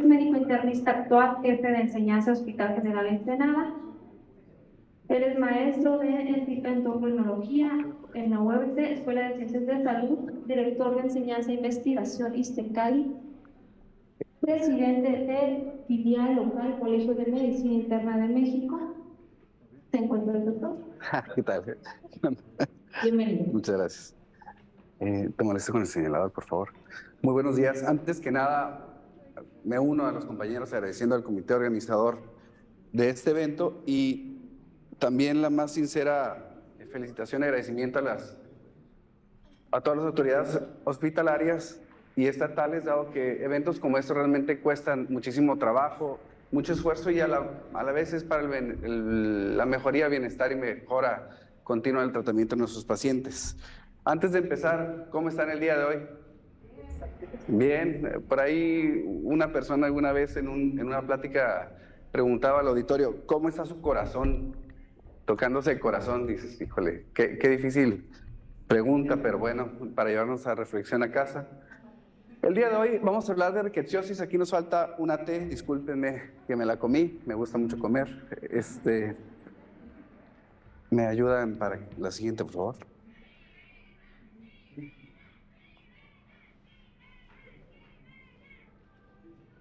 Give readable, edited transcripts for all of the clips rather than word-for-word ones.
médico internista actual, jefe de enseñanza Hospital General Ensenada. Él es maestro de endocrinología en la UABC, Escuela de Ciencias de Salud, director de enseñanza e investigación ISTECALI, presidente de filial local Colegio de Medicina Interna de México. ¿Se encuentra el doctor? ¿Qué tal? Bienvenido. Muchas gracias. Te molesto con el señalador, por favor. Muy buenos días. Antes que nada, me uno a los compañeros agradeciendo al comité organizador de este evento y también la más sincera felicitación y agradecimiento a todas las autoridades hospitalarias y estatales, dado que eventos como estos realmente cuestan muchísimo trabajo, mucho esfuerzo y a la vez es para la mejoría, bienestar y mejora continua del tratamiento de nuestros pacientes. Antes de empezar, ¿cómo están el día de hoy? Bien, por ahí una persona alguna vez en una plática preguntaba al auditorio, ¿cómo está su corazón? Tocándose el corazón, dices, híjole, qué difícil pregunta, pero bueno, para llevarnos a reflexión a casa. El día de hoy vamos a hablar de riqueciosis. Aquí nos falta una T, discúlpenme que me la comí, me gusta mucho comer. ¿Me ayudan para la siguiente, por favor?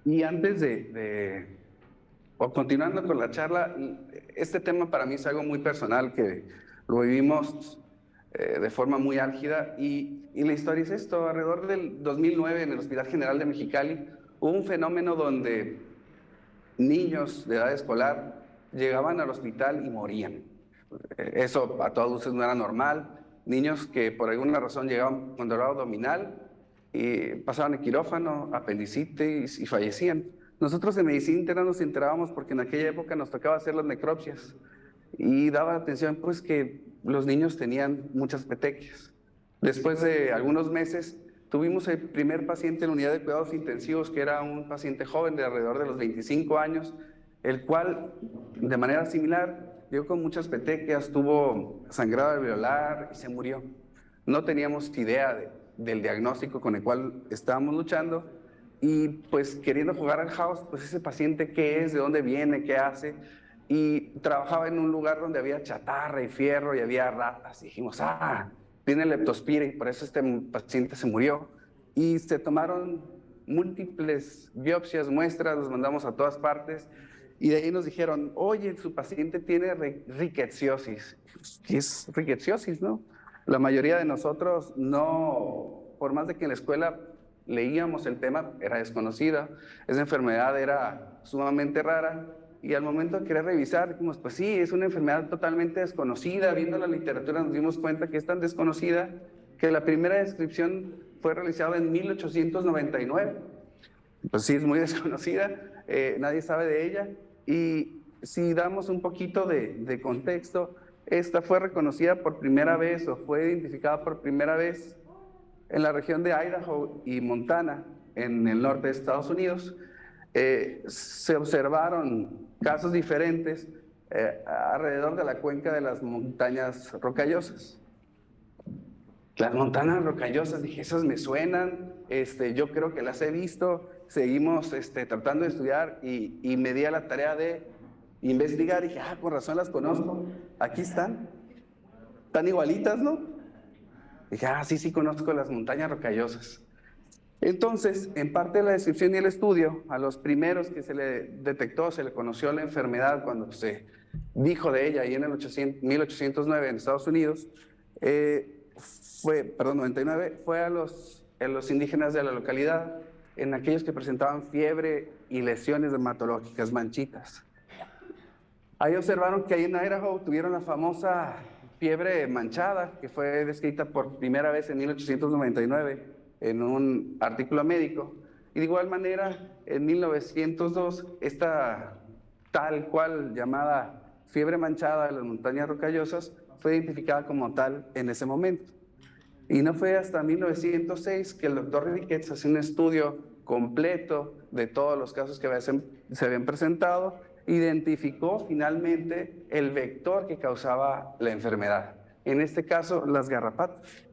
Y antes o continuando con la charla, este tema para mí es algo muy personal que lo vivimos de forma muy álgida y la historia es esto. Alrededor del 2009 en el Hospital General de Mexicali hubo un fenómeno donde niños de edad escolar llegaban al hospital y morían. Eso a todas luces no era normal. Niños que por alguna razón llegaban con dolor abdominal y pasaban el quirófano, apendicitis y fallecían. Nosotros en medicina interna nos enterábamos porque en aquella época nos tocaba hacer las necropsias y daba la atención pues que los niños tenían muchas petequias. Después de algunos meses tuvimos el primer paciente en la unidad de cuidados intensivos, que era un paciente joven de alrededor de los 25 años, el cual de manera similar llegó con muchas petequias, tuvo sangrado alveolar y se murió. No teníamos idea del diagnóstico con el cual estábamos luchando y pues queriendo jugar al house, pues ese paciente qué es, de dónde viene, qué hace, y trabajaba en un lugar donde había chatarra y fierro y había ratas y dijimos, tiene leptospira y por eso este paciente se murió. Y se tomaron múltiples biopsias, muestras, los mandamos a todas partes y de ahí nos dijeron, oye, su paciente tiene ricketsiosis. ¿Qué es ricketsiosis, no? La mayoría de nosotros no, por más de que en la escuela leíamos el tema, era desconocida, esa enfermedad era sumamente rara y al momento de querer revisar, dijimos, pues sí, es una enfermedad totalmente desconocida. Viendo la literatura nos dimos cuenta que es tan desconocida que la primera descripción fue realizada en 1899. Pues sí, es muy desconocida, nadie sabe de ella. Y si damos un poquito de contexto, esta fue reconocida por primera vez o fue identificada por primera vez en la región de Idaho y Montana, en el norte de Estados Unidos. Se observaron casos diferentes alrededor de la cuenca de las montañas rocallosas. Las montañas rocallosas, dije, esas me suenan, yo creo que las he visto. Seguimos tratando de estudiar y me di a la tarea de investigar. Y dije, con razón las conozco, aquí están igualitas, ¿no? Dije, sí conozco las montañas rocallosas. Entonces, en parte de la descripción y el estudio, a los primeros que se le detectó, se le conoció la enfermedad cuando se dijo de ella, ahí en el 1809 en Estados Unidos, 99, fue a los indígenas de la localidad, en aquellos que presentaban fiebre y lesiones dermatológicas, manchitas. Ahí observaron que ahí en Idaho tuvieron la famosa fiebre manchada, que fue descrita por primera vez en 1899 en un artículo médico. Y de igual manera, en 1902, esta tal cual llamada fiebre manchada de las montañas rocallosas fue identificada como tal en ese momento. Y no fue hasta 1906 que el doctor Ricketts hace un estudio completo de todos los casos que se habían presentado, identificó finalmente el vector que causaba la enfermedad, en este caso las garrapatas.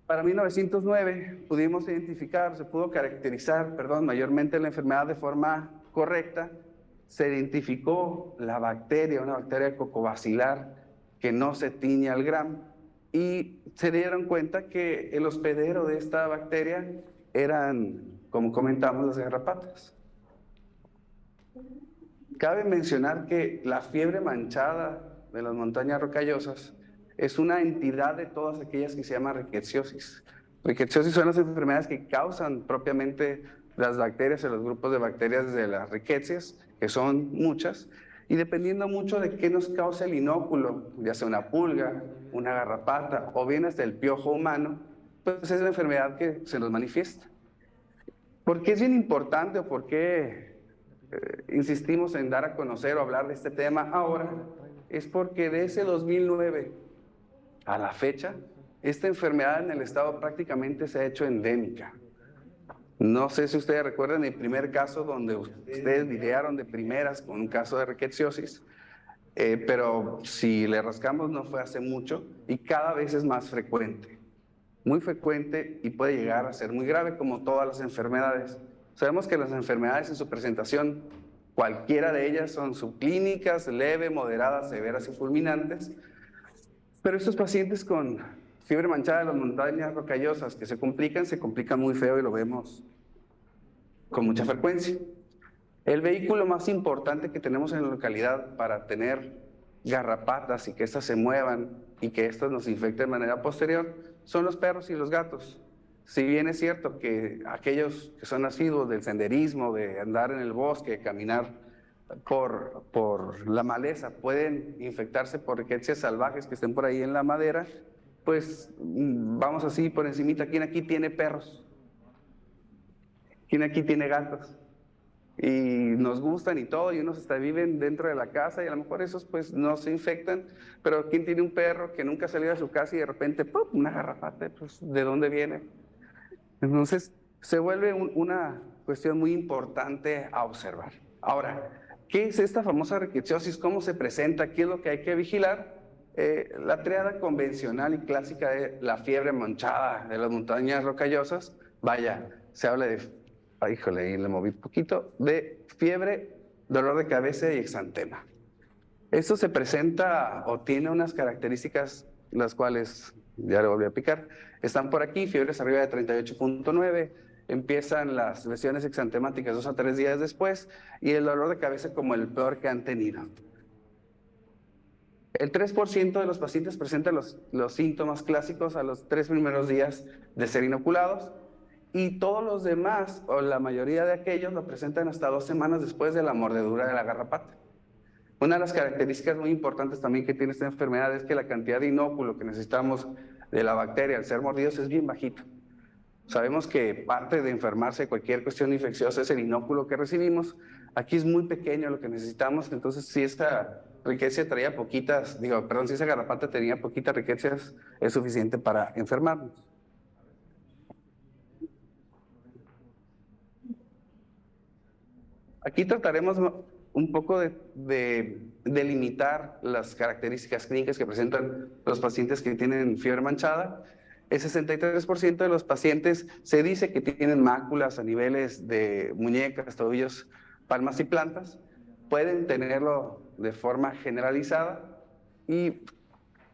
Para 1909 pudimos identificar, se pudo caracterizar, perdón, mayormente la enfermedad de forma correcta. Se identificó la bacteria, una bacteria cocobacilar que no se tiñe al Gram, y se dieron cuenta que el hospedero de esta bacteria eran, como comentamos, las garrapatas. Cabe mencionar que la fiebre manchada de las montañas rocallosas es una entidad de todas aquellas que se llama rickettsiosis. Rickettsiosis son las enfermedades que causan propiamente las bacterias o los grupos de bacterias de las rickettsias, que son muchas, y dependiendo mucho de qué nos causa el inóculo, ya sea una pulga, una garrapata o bien hasta el piojo humano, pues es la enfermedad que se nos manifiesta. ¿Por qué es bien importante o por qué insistimos en dar a conocer o hablar de este tema ahora? Es porque de ese 2009 a la fecha, esta enfermedad en el estado prácticamente se ha hecho endémica. No sé si ustedes recuerdan el primer caso donde ustedes lidiaron de primeras con un caso de rickettsiosis, pero si le rascamos no fue hace mucho y cada vez es más frecuente. Muy frecuente y puede llegar a ser muy grave como todas las enfermedades. Sabemos que las enfermedades en su presentación, cualquiera de ellas son subclínicas, leve, moderadas, severas y fulminantes, pero estos pacientes con fiebre manchada de las montañas rocallosas que se complican muy feo y lo vemos con mucha frecuencia. El vehículo más importante que tenemos en la localidad para tener garrapatas y que éstas se muevan y que éstas nos infecten de manera posterior son los perros y los gatos. Si bien es cierto que aquellos que son asiduos del senderismo, de andar en el bosque, caminar por la maleza, pueden infectarse por rickettsias salvajes que estén por ahí en la madera, pues vamos así por encimita. ¿Quién aquí tiene perros? ¿Quién aquí tiene gatos? Y nos gustan y todo, y unos hasta viven dentro de la casa, y a lo mejor esos pues no se infectan, pero ¿quién tiene un perro que nunca ha salido de su casa y de repente, ¡pum!, una garrapata? Pues ¿de dónde viene? Entonces se vuelve una cuestión muy importante a observar. Ahora, ¿qué es esta famosa rickettsiosis? ¿Cómo se presenta? ¿Qué es lo que hay que vigilar? La triada convencional y clásica de la fiebre manchada de las montañas rocallosas, vaya, se habla de, híjole, ahí le moví un poquito, de fiebre, dolor de cabeza y exantema. Esto se presenta o tiene unas características, las cuales, ya le volví a picar, están por aquí, fiebres arriba de 38.9, empiezan las lesiones exantemáticas 2 a 3 días después y el dolor de cabeza como el peor que han tenido. El 3% de los pacientes presentan los síntomas clásicos a los 3 primeros días de ser inoculados y todos los demás, o la mayoría de aquellos, lo presentan hasta 2 semanas después de la mordedura de la garrapata. Una de las características muy importantes también que tiene esta enfermedad es que la cantidad de inóculo que necesitamos de la bacteria al ser mordidos es bien bajito. Sabemos que parte de enfermarse de cualquier cuestión infecciosa es el inóculo que recibimos. Aquí es muy pequeño lo que necesitamos, entonces si esta ricketsia traía poquitas, si esa garrapata tenía poquitas rickettsias, es suficiente para enfermarnos. Aquí trataremos un poco de delimitar las características clínicas que presentan los pacientes que tienen fiebre manchada. El 63% de los pacientes se dice que tienen máculas a niveles de muñecas, tobillos, palmas y plantas. Pueden tenerlo de forma generalizada y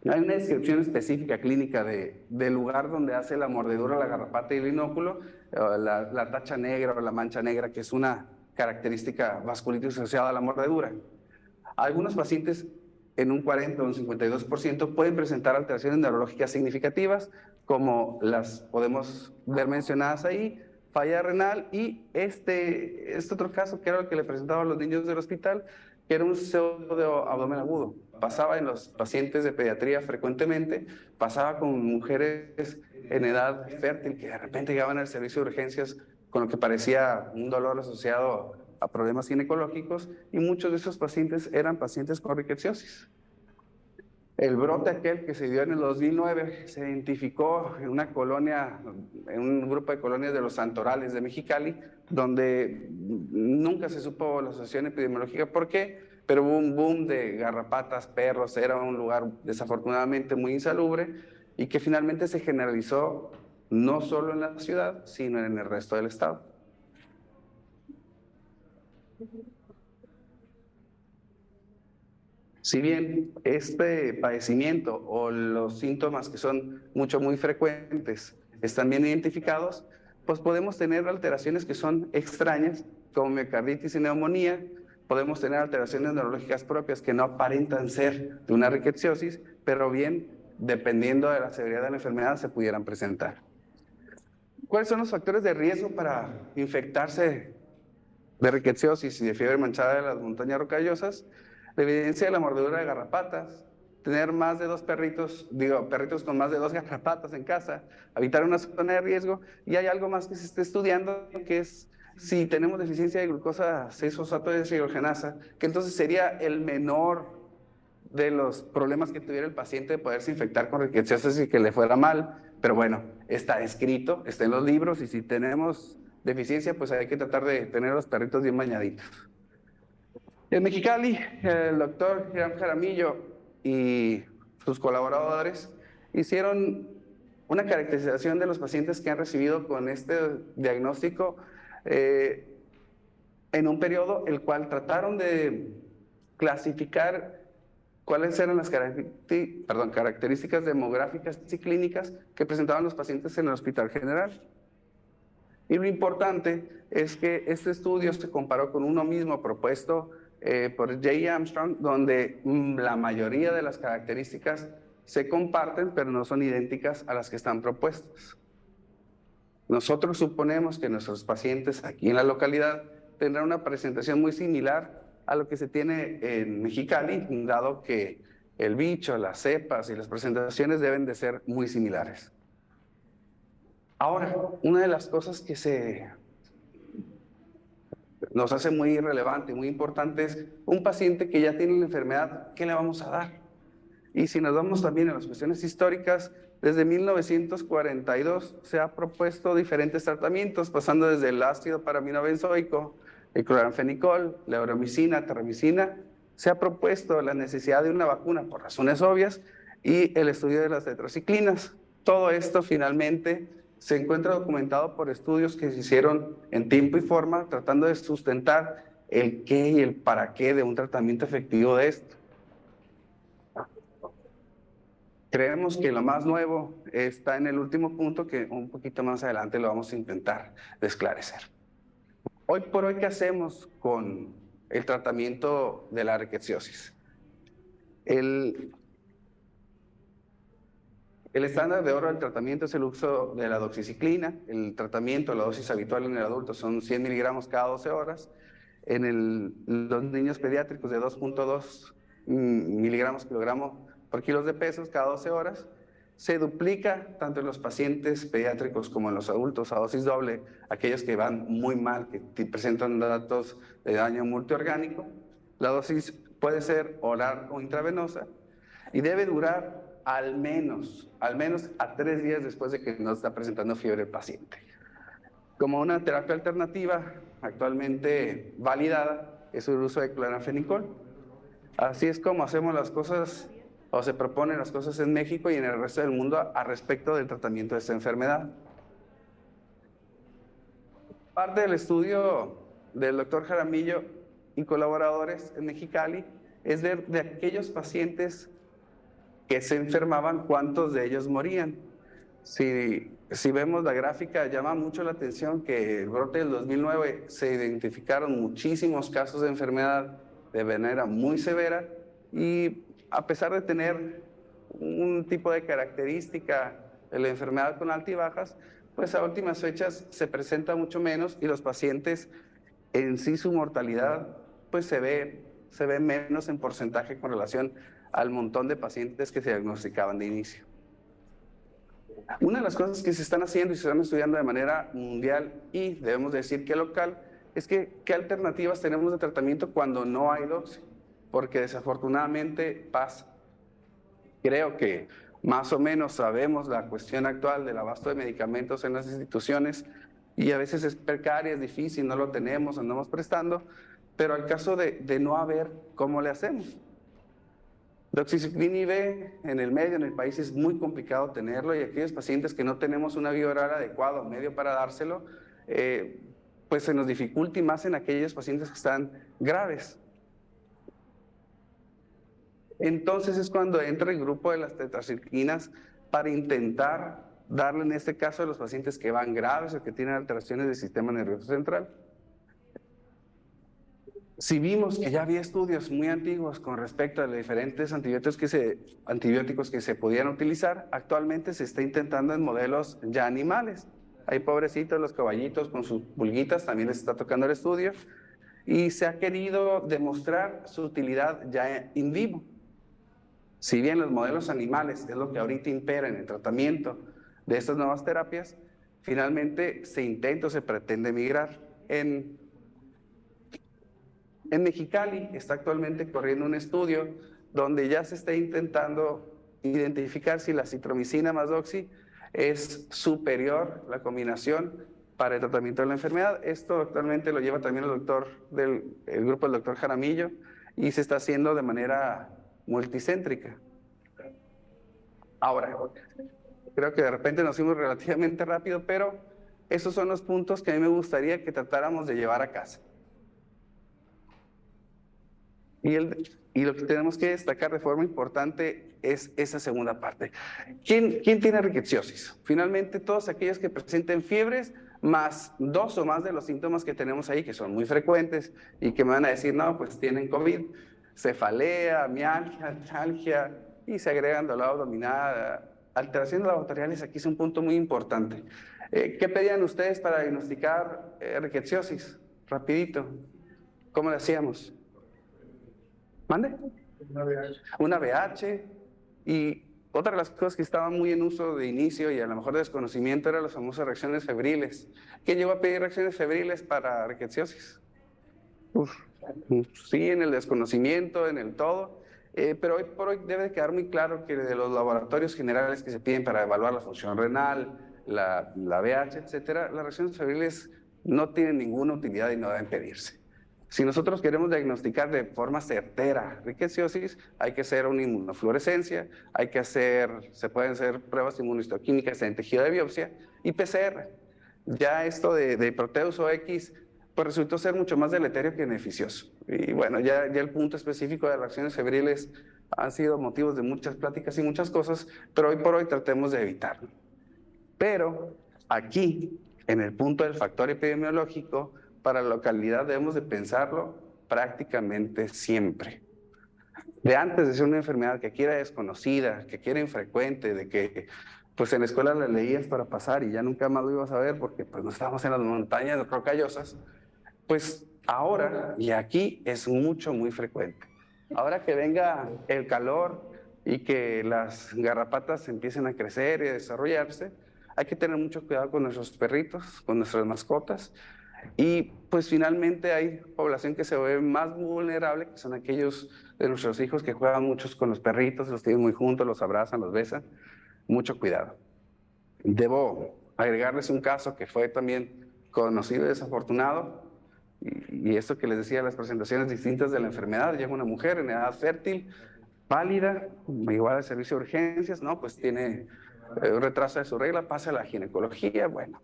hay una descripción específica clínica del lugar donde hace la mordedura, la garrapata y el inóculo, la tacha negra o la mancha negra, que es una característica vasculitis asociada a la mordedura. Algunos pacientes, en un 40 o un 52%, pueden presentar alteraciones neurológicas significativas, como las podemos ver mencionadas ahí, falla renal y este otro caso, que era el que le presentaba a los niños del hospital, que era un pseudo abdomen agudo. Pasaba en los pacientes de pediatría frecuentemente, pasaba con mujeres en edad fértil que de repente llegaban al servicio de urgencias con lo que parecía un dolor asociado a problemas ginecológicos, y muchos de esos pacientes eran pacientes con rickettsiosis. El brote aquel que se dio en el 2009 se identificó en una colonia, en un grupo de colonias de los Santorales de Mexicali, donde nunca se supo la asociación epidemiológica por qué, pero hubo un boom de garrapatas, perros, era un lugar desafortunadamente muy insalubre y que finalmente se generalizó no solo en la ciudad, sino en el resto del estado. Si bien este padecimiento o los síntomas que son muy frecuentes están bien identificados, pues podemos tener alteraciones que son extrañas, como miocarditis y neumonía. Podemos tener alteraciones neurológicas propias que no aparentan ser de una rickettsiosis, pero bien, dependiendo de la severidad de la enfermedad, se pudieran presentar. ¿Cuáles son los factores de riesgo para infectarse de rickettsiosis y de fiebre manchada de las montañas rocallosas? La evidencia de la mordedura de garrapatas, tener más de 2 perritos, perritos con más de 2 garrapatas en casa, habitar una zona de riesgo. Y hay algo más que se está estudiando, que es si tenemos deficiencia de glucosa 6-fosfato deshidrogenasa, que entonces sería el menor de los problemas que tuviera el paciente de poderse infectar con rickettsiosis y que le fuera mal. Pero bueno, está escrito, está en los libros, y si tenemos deficiencia, pues hay que tratar de tener a los perritos bien bañaditos. En Mexicali, el doctor Hiram Jaramillo y sus colaboradores hicieron una caracterización de los pacientes que han recibido con este diagnóstico en un periodo el cual trataron de clasificar cuáles eran las características demográficas y clínicas que presentaban los pacientes en el Hospital General. Y lo importante es que este estudio se comparó con uno mismo propuesto por J. Armstrong, donde la mayoría de las características se comparten, pero no son idénticas a las que están propuestas. Nosotros suponemos que nuestros pacientes aquí en la localidad tendrán una presentación muy similar a lo que se tiene en Mexicali, dado que el bicho, las cepas y las presentaciones deben de ser muy similares. Ahora, una de las cosas que nos hace muy relevante, muy importante, es un paciente que ya tiene la enfermedad, ¿qué le vamos a dar? Y si nos vamos también a las cuestiones históricas, desde 1942 se ha propuesto diferentes tratamientos, pasando desde el ácido paraminobenzoico, el cloranfenicol, la euromicina, terramicina. Se ha propuesto la necesidad de una vacuna por razones obvias y el estudio de las tetraciclinas. Todo esto finalmente se encuentra documentado por estudios que se hicieron en tiempo y forma, tratando de sustentar el qué y el para qué de un tratamiento efectivo de esto. Creemos que lo más nuevo está en el último punto, que un poquito más adelante lo vamos a intentar de esclarecer. Hoy por hoy, ¿qué hacemos con el tratamiento de la rickettsiosis? El estándar de oro del tratamiento es el uso de la doxiciclina. El tratamiento, la dosis habitual en el adulto son 100 miligramos cada 12 horas. En los niños pediátricos de 2.2 miligramos kilogramo por kilos de pesos cada 12 horas. Se duplica tanto en los pacientes pediátricos como en los adultos a dosis doble, aquellos que van muy mal, que presentan datos de daño multiorgánico. La dosis puede ser oral o intravenosa y debe durar al menos a 3 días después de que nos está presentando fiebre el paciente. Como una terapia alternativa actualmente validada es el uso de cloranfenicol. Así es como hacemos las cosas, o se proponen las cosas en México y en el resto del mundo a respecto del tratamiento de esta enfermedad. Parte del estudio del doctor Jaramillo y colaboradores en Mexicali es ver de aquellos pacientes que se enfermaban, cuántos de ellos morían. Si vemos la gráfica, llama mucho la atención que el brote del 2009 se identificaron muchísimos casos de enfermedad de manera muy severa, y a pesar de tener un tipo de característica de la enfermedad con altibajas, pues a últimas fechas se presenta mucho menos, y los pacientes en sí, su mortalidad pues se ve menos en porcentaje con relación al montón de pacientes que se diagnosticaban de inicio. Una de las cosas que se están haciendo y se están estudiando de manera mundial, y debemos decir que local, es que qué alternativas tenemos de tratamiento cuando no hay doxi, porque desafortunadamente pasa. Creo que más o menos sabemos la cuestión actual del abasto de medicamentos en las instituciones, y a veces es precaria, es difícil, no lo tenemos, andamos prestando, pero al caso de no haber, ¿cómo le hacemos? Doxiciclina IV en el medio, en el país, es muy complicado tenerlo, y aquellos pacientes que no tenemos una vía oral adecuada o medio para dárselo, pues se nos dificulta, y más en aquellos pacientes que están graves. Entonces es cuando entra el grupo de las tetraciclinas para intentar darle, en este caso, a los pacientes que van graves o que tienen alteraciones del sistema nervioso central. Si vimos que ya había estudios muy antiguos con respecto a los diferentes antibióticos que se podían utilizar, actualmente se está intentando en modelos ya animales. Hay pobrecitos los caballitos con sus pulguitas, también les está tocando el estudio, y se ha querido demostrar su utilidad ya in vivo. Si bien los modelos animales es lo que ahorita impera en el tratamiento de estas nuevas terapias, finalmente se intenta o se pretende migrar. En Mexicali está actualmente corriendo un estudio donde ya se está intentando identificar si la acitromicina más doxi es superior, la combinación, para el tratamiento de la enfermedad. Esto actualmente lo lleva también el grupo del doctor Jaramillo, y se está haciendo de manera multicéntrica. Ahora, creo que de repente nos fuimos relativamente rápido, pero esos son los puntos que a mí me gustaría que tratáramos de llevar a casa. Y lo que tenemos que destacar de forma importante es esa segunda parte. ¿Quién tiene rickettsiosis? Finalmente, todos aquellos que presenten fiebres, más 2 o más de los síntomas que tenemos ahí, que son muy frecuentes y que me van a decir, no, pues tienen COVID, cefalea, mialgia, artralgia, y se agregan dolor abdominal, alteraciones laboratoriales. Aquí es un punto muy importante. ¿Qué pedían ustedes para diagnosticar rickettsiosis? Rapidito. ¿Cómo le hacíamos? ¿Mande? Una VH. Y otra de las cosas que estaban muy en uso de inicio y a lo mejor de desconocimiento eran las famosas reacciones febriles. ¿Quién llegó a pedir reacciones febriles para rickettsiosis? Sí, en el desconocimiento, en el todo. Pero hoy por hoy debe quedar muy claro que de los laboratorios generales que se piden para evaluar la función renal, la VH, etcétera, las reacciones febriles no tienen ninguna utilidad y no deben pedirse. Si nosotros queremos diagnosticar de forma certera rickettsiosis, hay que hacer una inmunofluorescencia, se pueden hacer pruebas inmunohistoquímicas en tejido de biopsia y PCR. Ya esto de Proteus o X, pues resultó ser mucho más deleterio que beneficioso. Y bueno, ya el punto específico de las reacciones febriles han sido motivos de muchas pláticas y muchas cosas, pero hoy por hoy tratemos de evitarlo. Pero aquí, en el punto del factor epidemiológico, para la localidad debemos de pensarlo prácticamente siempre. De antes de ser una enfermedad que aquí era desconocida, que aquí era infrecuente, de que pues en la escuela la leías para pasar y ya nunca más lo ibas a ver porque pues no estábamos en las montañas rocallosas, pues ahora y aquí es muy frecuente. Ahora que venga el calor y que las garrapatas empiecen a crecer y a desarrollarse, hay que tener mucho cuidado con nuestros perritos, con nuestras mascotas. Y pues finalmente hay población que se ve más vulnerable, que son aquellos de nuestros hijos que juegan muchos con los perritos, los tienen muy juntos, los abrazan, los besan. Mucho cuidado. Debo agregarles un caso que fue también conocido y desafortunado, y esto que les decía, las presentaciones distintas de la enfermedad. Llega una mujer en edad fértil, pálida, igual al servicio de urgencias, ¿no? Pues tiene un retraso de su regla, pasa a la ginecología. Bueno,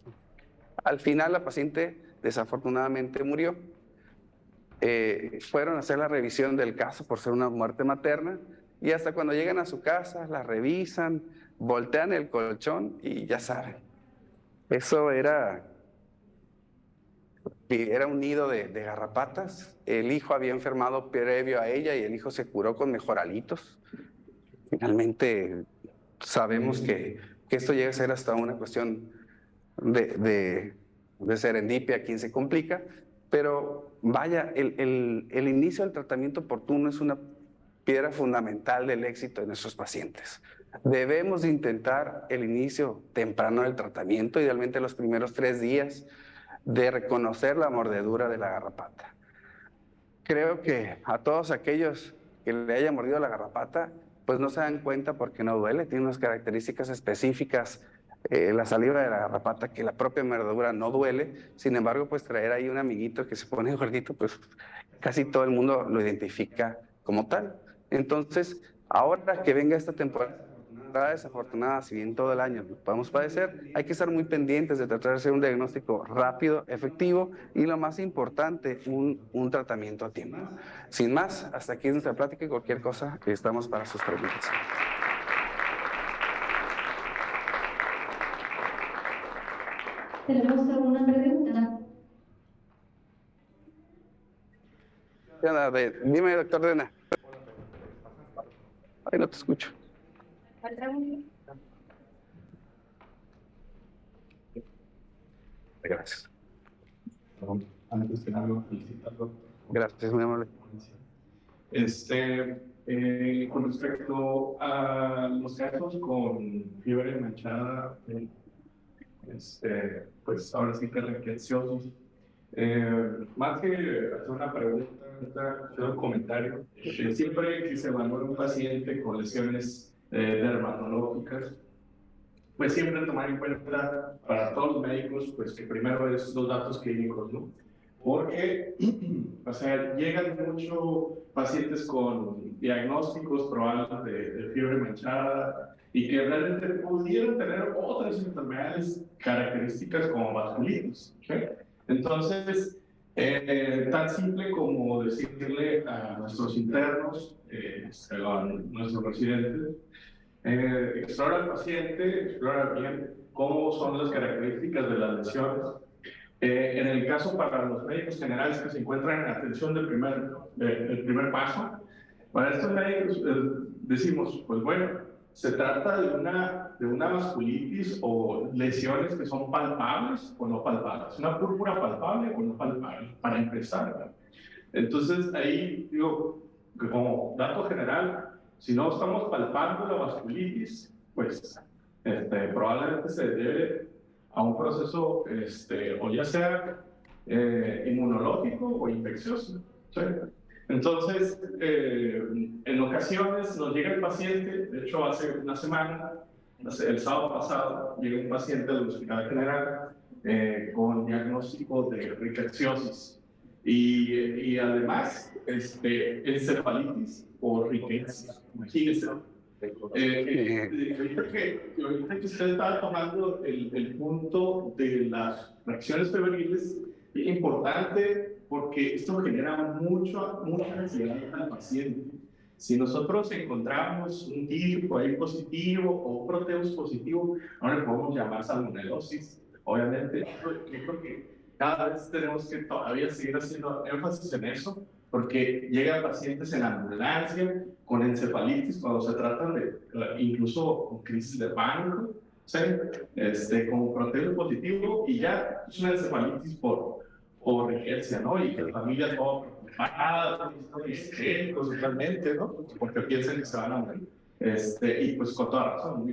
al final la paciente desafortunadamente murió. Fueron a hacer la revisión del caso por ser una muerte materna, y hasta cuando llegan a su casa la revisan, voltean el colchón y ya saben, eso era un nido de garrapatas. El hijo había enfermado previo a ella y el hijo se curó con mejoralitos. Finalmente sabemos que esto llega a ser hasta una cuestión de serendipia, quien se complica, pero vaya, el inicio del tratamiento oportuno es una piedra fundamental del éxito de nuestros pacientes. Debemos de intentar el inicio temprano del tratamiento, idealmente los primeros 3 días, de reconocer la mordedura de la garrapata. Creo que a todos aquellos que le haya mordido la garrapata, pues no se dan cuenta porque no duele, tiene unas características específicas. La saliva de la garrapata, que la propia mordedura no duele. Sin embargo, pues traer ahí un amiguito que se pone gordito, pues casi todo el mundo lo identifica como tal. Entonces, Ahora que venga esta temporada desafortunada, si bien todo el año lo podemos padecer, hay que estar muy pendientes de tratar de hacer un diagnóstico rápido, efectivo y lo más importante, un tratamiento a tiempo. Sin más, hasta aquí nuestra plática y cualquier cosa, estamos para sus preguntas. Tenemos alguna pregunta. Dime, doctor Dena. Ay, no te escucho. Gracias. Antes que nada, felicitarlo. Gracias, muy amable. Con respecto a los casos con fiebre manchada, pues ahora sí que rickettsiosis, más que hacer una pregunta, hacer un comentario, siempre que se evalúa un paciente con lesiones dermatológicas, pues siempre tomar en cuenta para todos los médicos, pues que primero es los datos clínicos, ¿no? Porque, o sea, llegan muchos pacientes con diagnósticos probables de fiebre manchada y que realmente pudieran tener otras enfermedades características como vasculitis, ¿sí? Entonces, tan simple como decirle a nuestros internos, a nuestros residentes, explora al paciente, explora bien cómo son las características de las lesiones. En el caso para los médicos generales que se encuentran en atención del primer paso, para estos médicos decimos, pues bueno, se trata de una vasculitis o lesiones que son palpables o no palpables, una púrpura palpable o no palpable, para empezar, ¿verdad? Entonces ahí digo, como dato general, si no estamos palpando la vasculitis, pues probablemente se debe a un proceso o ya sea inmunológico o infeccioso, ¿sí? Entonces, en ocasiones nos llega el paciente, de hecho hace una semana, el sábado pasado, llega un paciente del Hospital General con diagnóstico de rickettsiosis y además encefalitis o ricketts, imagínense. Ahorita que usted estaba tomando el punto de las reacciones febriles, es importante porque esto genera mucha ansiedad al paciente. Si nosotros encontramos un típico ahí positivo o un proteus positivo, no le podemos llamar salmonelosis. Obviamente, yo creo que cada vez tenemos que todavía seguir haciendo énfasis en eso, porque llegan pacientes en ambulancia con encefalitis cuando se tratan de, incluso con crisis de pánico, ¿sí? Con proteo positivo y ya es una encefalitis por riqueza, ¿no? Y que la familia todo preocupada, histéricos totalmente, ¿no? Porque piensan que se van a morir. Y pues con toda razón,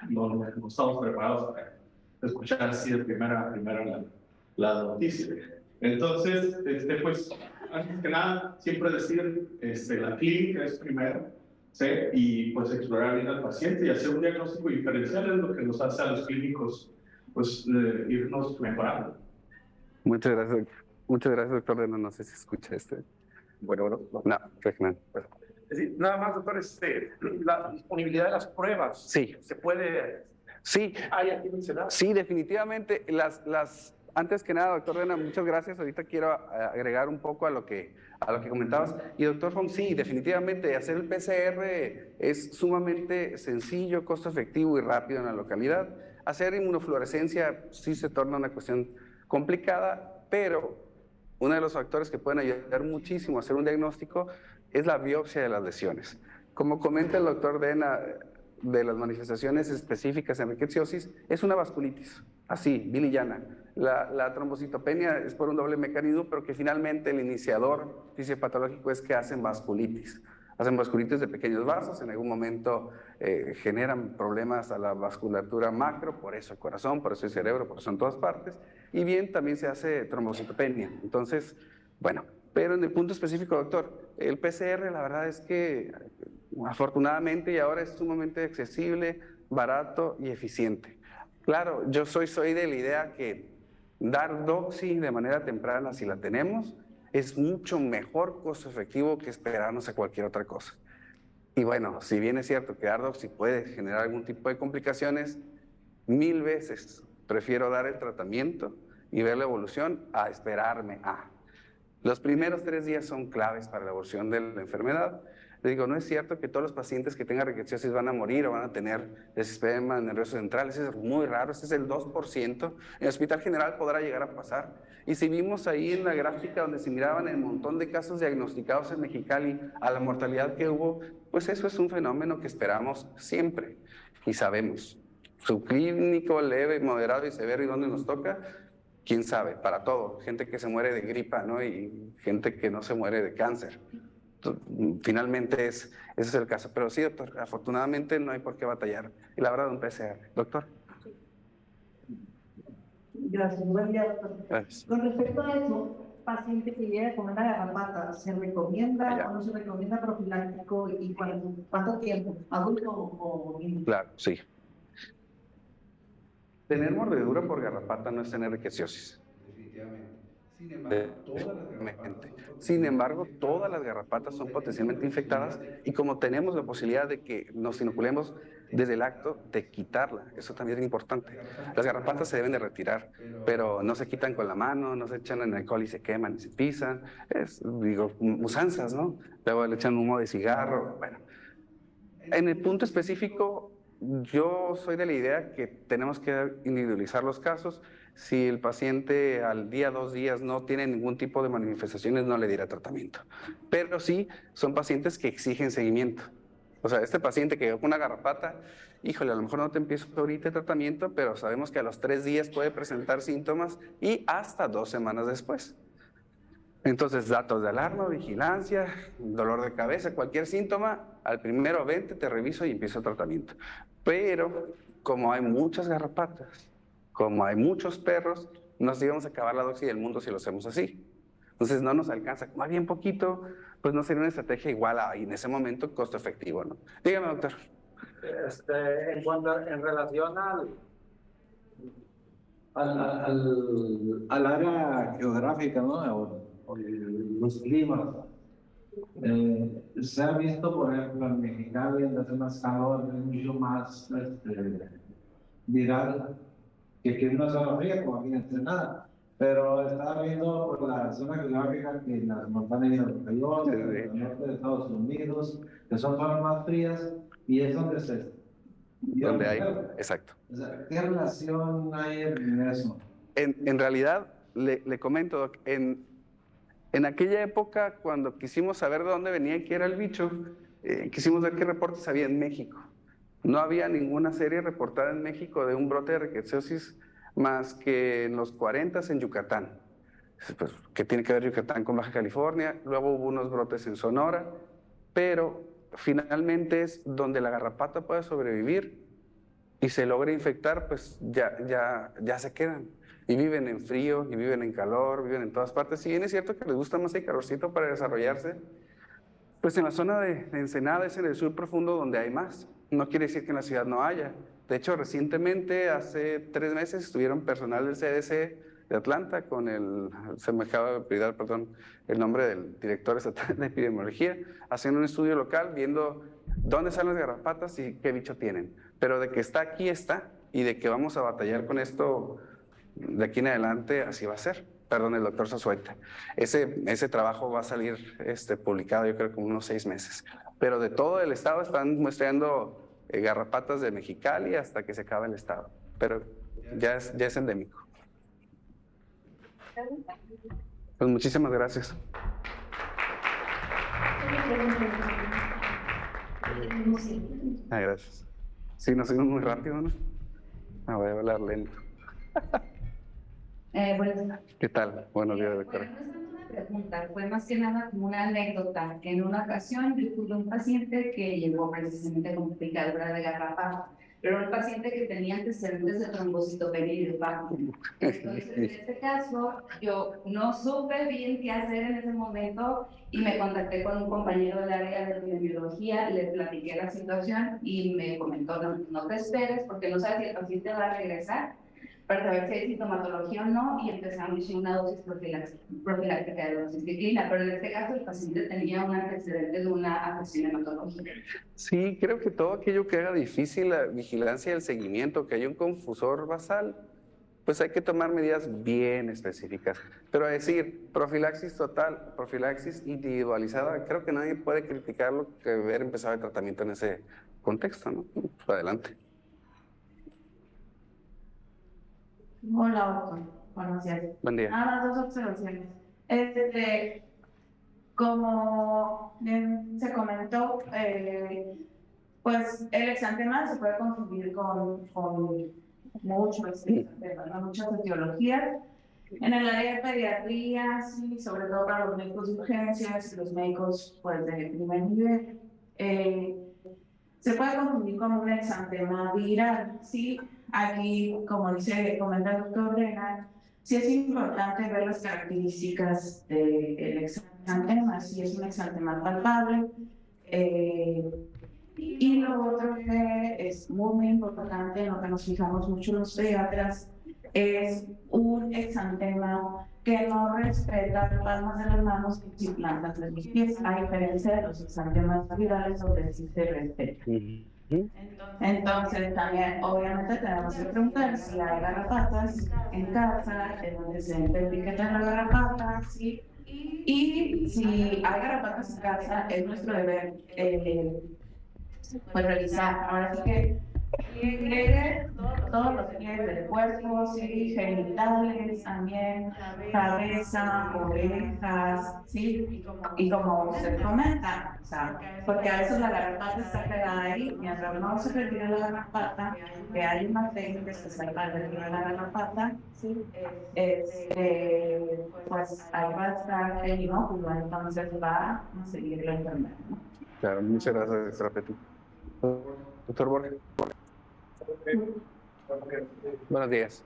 no estamos preparados para escuchar así de primera la noticia. Entonces, pues, antes que nada, siempre decir, la clínica es primero, ¿sí? Y pues explorar bien al paciente y hacer un diagnóstico diferencial es lo que nos hace a los clínicos, pues, irnos mejorando. Muchas gracias, doctor. No sé si escucha Bueno. No, Fernando. Es decir, nada más, doctor, la disponibilidad de las pruebas. Sí. ¿Se puede? Sí. ¿Hay aquí mencionado? Sí, definitivamente. Antes que nada, doctor Dena, muchas gracias. Ahorita quiero agregar un poco a lo que comentabas. Y doctor Fong, sí, definitivamente hacer el PCR es sumamente sencillo, costo efectivo y rápido en la localidad. Hacer inmunofluorescencia sí se torna una cuestión complicada, pero uno de los factores que pueden ayudar muchísimo a hacer un diagnóstico es la biopsia de las lesiones. Como comenta el doctor Dena, de las manifestaciones específicas en rickettsiosis, es una vasculitis, así, bilillana. La trombocitopenia es por un doble mecanismo, pero que finalmente el iniciador fisiopatológico es que hacen vasculitis. Hacen vasculitis de pequeños vasos, en algún momento generan problemas a la vasculatura macro, por eso el corazón, por eso el cerebro, por eso en todas partes. Y bien, también se hace trombocitopenia. Entonces, bueno, pero en el punto específico, doctor, el PCR la verdad es que afortunadamente y ahora es sumamente accesible, barato y eficiente. Claro, yo soy de la idea que dar doxi de manera temprana, si la tenemos, es mucho mejor costo efectivo que esperarnos a cualquier otra cosa. Y bueno, si bien es cierto que Ardox puede generar algún tipo de complicaciones, 1000 veces prefiero dar el tratamiento y ver la evolución a esperarme a. Los primeros 3 días son claves para la evolución de la enfermedad. Le digo, no es cierto que todos los pacientes que tengan rickettsiosis van a morir o van a tener sistema nervioso central. Ese es muy raro, ese es el 2%. En el Hospital General podrá llegar a pasar. Y si vimos ahí en la gráfica donde se miraban el montón de casos diagnosticados en Mexicali a la mortalidad que hubo, pues eso es un fenómeno que esperamos siempre y sabemos. Subclínico, leve, moderado y severo, ¿y dónde nos toca? ¿Quién sabe? Para todo. Gente que se muere de gripa, ¿no? Y gente que no se muere de cáncer. Finalmente ese es el caso. Pero sí, doctor, afortunadamente no hay por qué batallar. Y la verdad, un PCR. Doctor. Gracias, buen día, doctor. Gracias. Con respecto a eso, paciente que llega con una garrapata, ¿se recomienda o no se recomienda profiláctico y cuánto tiempo? ¿Adulto o niño? Claro, sí. Tener mordedura por garrapata no es tener rickettsiosis. Definitivamente. Sin embargo, todas las garrapatas son potencialmente infectadas y como tenemos la posibilidad de que nos inoculemos desde el acto de quitarla, eso también es importante. Las garrapatas se deben de retirar, pero no se quitan con la mano, no se echan en alcohol y se queman y se pisan. Digo, usanzas, ¿no? Luego le echan humo de cigarro. Bueno, en el punto específico, yo soy de la idea que tenemos que individualizar los casos. Si el paciente al día, 2 días no tiene ningún tipo de manifestaciones, no le dirá tratamiento. Pero sí, son pacientes que exigen seguimiento. O sea, este paciente que llegó con una garrapata, híjole, a lo mejor no te empiezo ahorita el tratamiento, pero sabemos que a los 3 días puede presentar síntomas y hasta 2 semanas después. Entonces, datos de alarma, vigilancia, dolor de cabeza, cualquier síntoma, al primero vente, te reviso y empiezo el tratamiento. Pero, como hay muchas garrapatas, como hay muchos perros, nos íbamos a acabar la doxy del mundo si lo hacemos así. Entonces, no nos alcanza. Como hay bien poquito, pues no sería una estrategia igual a, y en ese momento, costo efectivo, ¿no? Dígame, doctor. En relación al área geográfica, ¿no? O los climas. Se ha visto, por ejemplo, en Mexicali, en las zonas calor, es mucho más viral que en una zona fría, como aquí en Ensenada. Pero estaba viendo por la zona geográfica que las montañas de Nueva York, el norte de Estados Unidos, que son zonas más frías, y es donde se... Donde hay, exacto. O sea, ¿qué relación hay en eso? En realidad, le comento, Doc, en aquella época, cuando quisimos saber de dónde venía y qué era el bicho, quisimos ver qué reportes había en México. No había ninguna serie reportada en México de un brote de rickettsiosis más que en los 40s en Yucatán. Pues, ¿qué tiene que ver Yucatán con Baja California? Luego hubo unos brotes en Sonora, pero finalmente es donde la garrapata puede sobrevivir y se logra infectar, pues ya se quedan. Y viven en frío, y viven en calor, viven en todas partes. Si bien es cierto que les gusta más el calorcito para desarrollarse, pues en la zona de Ensenada es en el sur profundo donde hay más. No quiere decir que en la ciudad no haya. De hecho, recientemente, hace 3 meses, estuvieron personal del CDC de Atlanta con se me acaba de olvidar, perdón, el nombre del director estatal de epidemiología, haciendo un estudio local, viendo dónde están las garrapatas y qué bicho tienen. Pero de que está aquí está, y de que vamos a batallar con esto de aquí en adelante, así va a ser. Perdón, el doctor Zazueta. Ese trabajo va a salir publicado, yo creo, como unos 6 meses. Pero de todo el estado están muestreando garrapatas de Mexicali hasta que se acabe el estado. Pero ya es endémico. Pues muchísimas gracias. Gracias. Sí, nos seguimos muy rápido, ¿no? Voy a hablar lento. ¿Qué tal? Buenos días, doctora. Bueno, no es tanto una pregunta, fue más que nada como una anécdota, que en una ocasión yo tuve un paciente que llegó precisamente con picadura de garrapata, pero un paciente que tenía antecedentes de trombocitopenia idiopática. Entonces, en este caso, yo no supe bien qué hacer en ese momento y me contacté con un compañero del área de epidemiología, le platiqué la situación y me comentó, no te esperes porque no sabes si el paciente va a regresar. para saber si hay sintomatología o no, y empezamos una dosis profiláctica de doxiciclina, pero en este caso el paciente tenía un antecedente de una afección hematológica. Sí, creo que todo aquello que haga difícil la vigilancia y el seguimiento, que haya un confusor basal, pues hay que tomar medidas bien específicas. Pero decir profilaxis total, profilaxis individualizada, creo que nadie puede criticar lo que haber empezado el tratamiento en ese contexto, ¿no? Pues adelante. Hola, doctor. Buenos días. Buen día. Nada más dos observaciones. Como bien se comentó, pues el exantema se puede confundir con muchos exantemas, ¿no? Muchas etiologías. En el área de pediatría, sí, sobre todo para los médicos de urgencias y los médicos pues, de primer nivel, se puede confundir con un exantema viral, sí. Aquí, como comenta el doctor Brena, sí es importante ver las características del exantema, si es un exantema palpable. Y lo otro que es muy importante, en lo que nos fijamos mucho los pediatras, es un exantema que no respeta las palmas de las manos y plantas de los pies, a diferencia de los exantemas virales donde sí se respeta. Entonces, también, obviamente, tenemos que preguntar si hay garrapatas en casa, en donde se identifica la garrapata, ¿sí? Y si hay garrapatas en casa, es nuestro deber pues revisar. Ahora sí que pliegues, todos los pliegues del cuerpo, sí, genitales también, cabeza, orejas, sí, y como usted comenta, o sea, porque a veces la garrapata está pegada ahí, mientras no se retira la garrapata, que hay una técnica especial para retirar la garrapata, sí, pues ahí va a estar el inóculo, entonces va a seguir la enfermedad, ¿no? Claro, muchas gracias, Rapeto. Doctor Borges. Buenos días.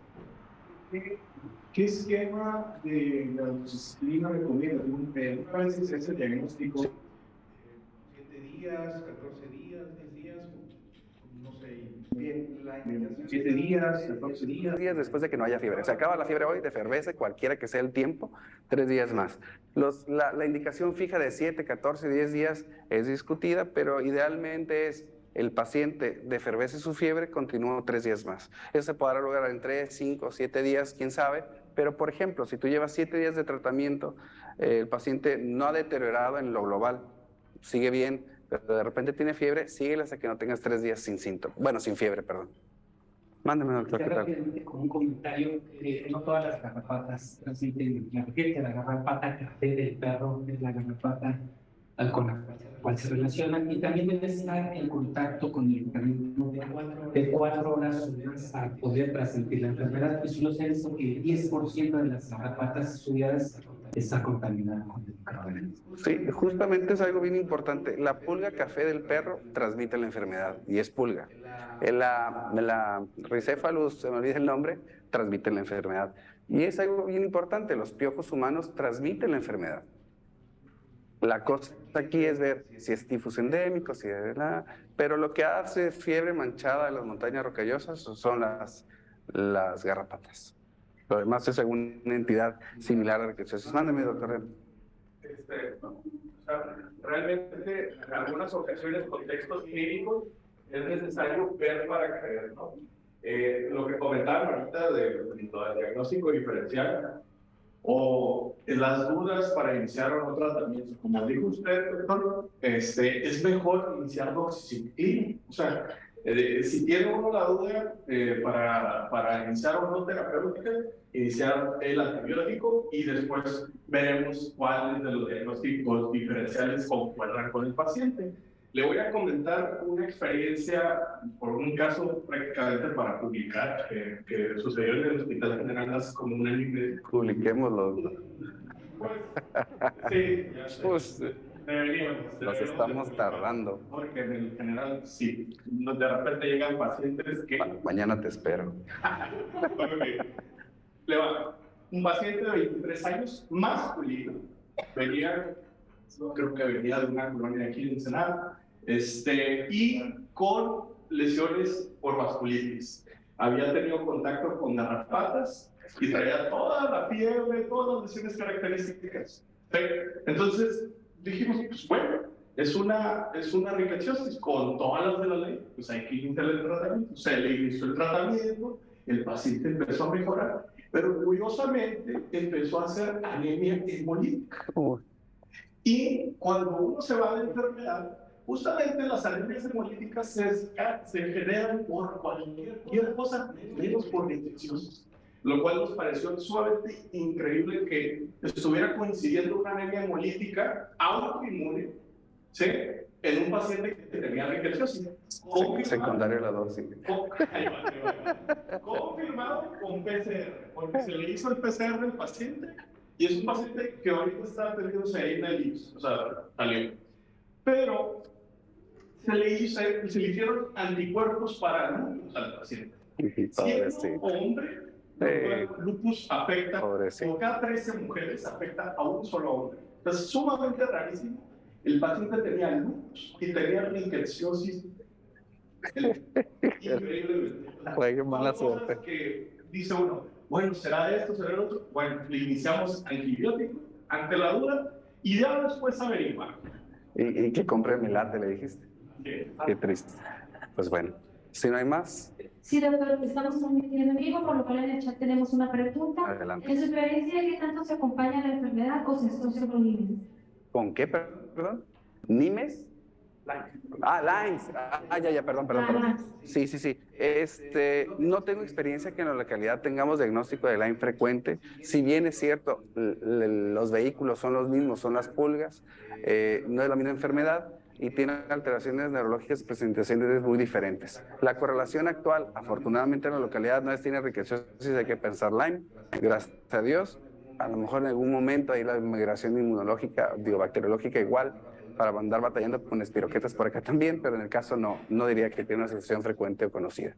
¿Qué esquema de la doxiciclina recomienda? Una vez se hace el diagnóstico, 7 días, 14 días, 10 días, no sé, bien, 7 días, 14 días. 3 días después de que no haya fiebre. Se acaba la fiebre hoy, defervece, cualquiera que sea el tiempo, 3 días más. La indicación fija de 7, 14, 10 días es discutida, pero idealmente es el paciente defervece su fiebre, continúa 3 días más. Eso se podrá lograr en 3, 5, 7 días, quién sabe. Pero, por ejemplo, si tú llevas 7 días de tratamiento, el paciente no ha deteriorado en lo global, sigue bien, pero de repente tiene fiebre, síguele hasta que no tengas 3 días sin síntomas. Bueno, sin fiebre, perdón. Mándeme, doctor, ¿qué tal? Con un comentario, no todas las garrapatas transmiten la fiebre, la garrapata café del perro es la garrapata con la cual se relacionan, y también debe estar en contacto con el organismo de 4 horas o más para poder transmitir la enfermedad. Y solo se ha visto que el 10% de las garrapatas estudiadas está contaminada con el microorganismo. Sí, justamente es algo bien importante. La pulga café del perro transmite la enfermedad y es pulga. La Rhicephalus, se me olvida el nombre, transmite la enfermedad. Y es algo bien importante, los piojos humanos transmiten la enfermedad. La cosa aquí es ver si es tifus endémico, si es pero lo que hace fiebre manchada de las montañas rocallosas son las garrapatas. Lo demás es alguna entidad similar a la que ustedes. Mándeme, doctor. Realmente, en algunas ocasiones, contextos clínicos, es necesario ver para creer, ¿no? Lo que comentaban ahorita del diagnóstico diferencial, o las dudas para iniciar un tratamiento. Como dijo usted, doctor, es mejor iniciar doxiciclina. O sea, si tiene uno la duda para iniciar una terapéutica, iniciar el antibiótico y después veremos cuáles de los diagnósticos diferenciales concuerdan con el paciente. Le voy a comentar una experiencia por un caso prácticamente para publicar que sucedió en el Hospital General hace como un año y medio. Publiquémoslo. Sí, ya sé. Pues, nos estamos tardando. Porque en el general, sí, de repente llegan pacientes que... Mañana te espero. Le va. Un paciente de 23 años, masculino, venía, creo que venía de una colonia aquí en Ensenada, y con lesiones por vasculitis. había tenido contacto con garrapatas y traía toda la fiebre, todas las lesiones características. ¿Sí? Entonces dijimos, pues bueno, es una rickettsiosis con todas las de la ley, pues hay que iniciar el tratamiento. Se le inició el tratamiento, el paciente empezó a mejorar, pero curiosamente empezó a hacer anemia hemolítica. Y cuando uno se va de enfermedad, justamente las anemias hemolíticas se generan por cualquier cosa, menos por infecciones. Lo cual nos pareció sumamente increíble que estuviera coincidiendo una anemia hemolítica autoinmune, ¿sí?, en un paciente que tenía rickettsiosis. Secundario a la dosis. Confirmado con PCR, porque se le hizo el PCR al paciente y es un paciente que ahorita está atendiéndose ahí en el IMSS, o sea, salió. Pero se le hicieron anticuerpos para lupus al paciente. Siendo hombre, lupus afecta, por cada 13 mujeres afecta a un solo hombre. Entonces, sumamente rarísimo. El paciente tenía lupus y tenía rickettsiosis. Increíblemente. Qué mala suerte. Que dice uno, bueno, ¿será esto, será el otro? Bueno, le iniciamos antibiótico ante la duda y ya después averiguar. ¿Y que compre mi latte, le dijiste? Qué triste. Pues bueno, si no hay más. Sí, doctor, estamos transmitiendo en vivo, por lo cual en el chat tenemos una pregunta. Adelante. En su experiencia, ¿qué tanto se acompaña la enfermedad o se asocia con Lyme? ¿Con qué, perdón? ¿Nimes? Lymes. Ya, perdón. Sí. No tengo experiencia que en la localidad tengamos diagnóstico de Lyme frecuente. Si bien es cierto, los vehículos son los mismos, son las pulgas, no es la misma enfermedad y tiene alteraciones neurológicas, presentaciones muy diferentes. La correlación actual, afortunadamente en la localidad no tiene rickettsiosis, hay que pensar Lyme, gracias a Dios. A lo mejor en algún momento ahí la migración inmunológica, bacteriológica igual, para andar batallando con espiroquetas por acá también, pero en el caso no diría que tiene una asociación frecuente o conocida.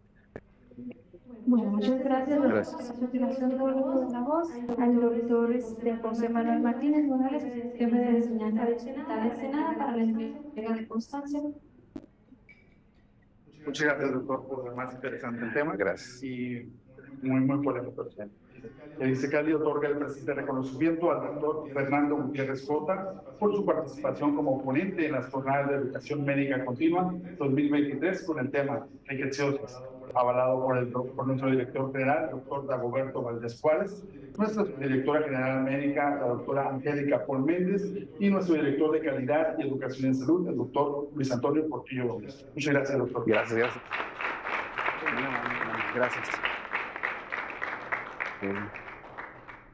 Bueno, muchas gracias. Gracias. A continuación, de la voz al doctor José Manuel Martínez Morales, jefe de enseñanza de Senada para la entrega de constancia. Muchas gracias, doctor, por lo más interesante el tema. Gracias. Y muy polémico. El INSECALI otorga el presente reconocimiento al doctor Fernando Gutiérrez Cota por su participación como ponente en las jornadas de educación médica continua 2023 con el tema rickettsiosis, avalado por nuestro director general, doctor Dagoberto Valdés Juárez, nuestra subdirectora general médica, la doctora Angélica Paul Méndez, y nuestro director de calidad y educación en salud, el doctor Luis Antonio Portillo Gómez. Muchas gracias, doctor. Gracias. Gracias.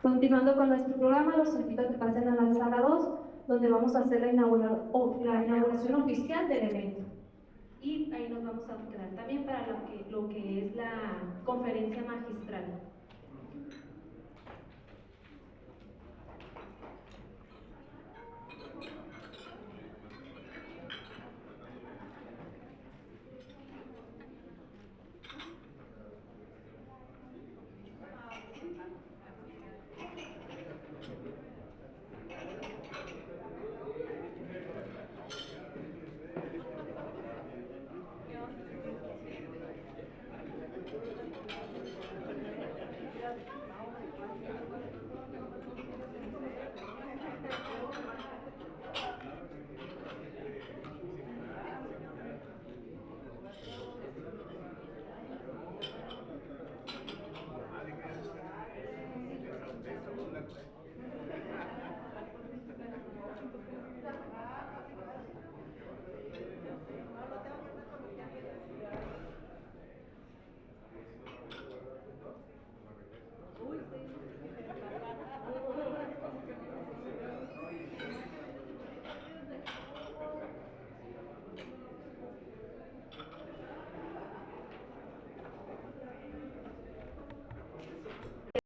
Continuando con nuestro programa, los invito a que pasen a la sala 2, donde vamos a hacer la inauguración oficial del evento. Y ahí nos vamos a quedar también para lo que es la conferencia magistral.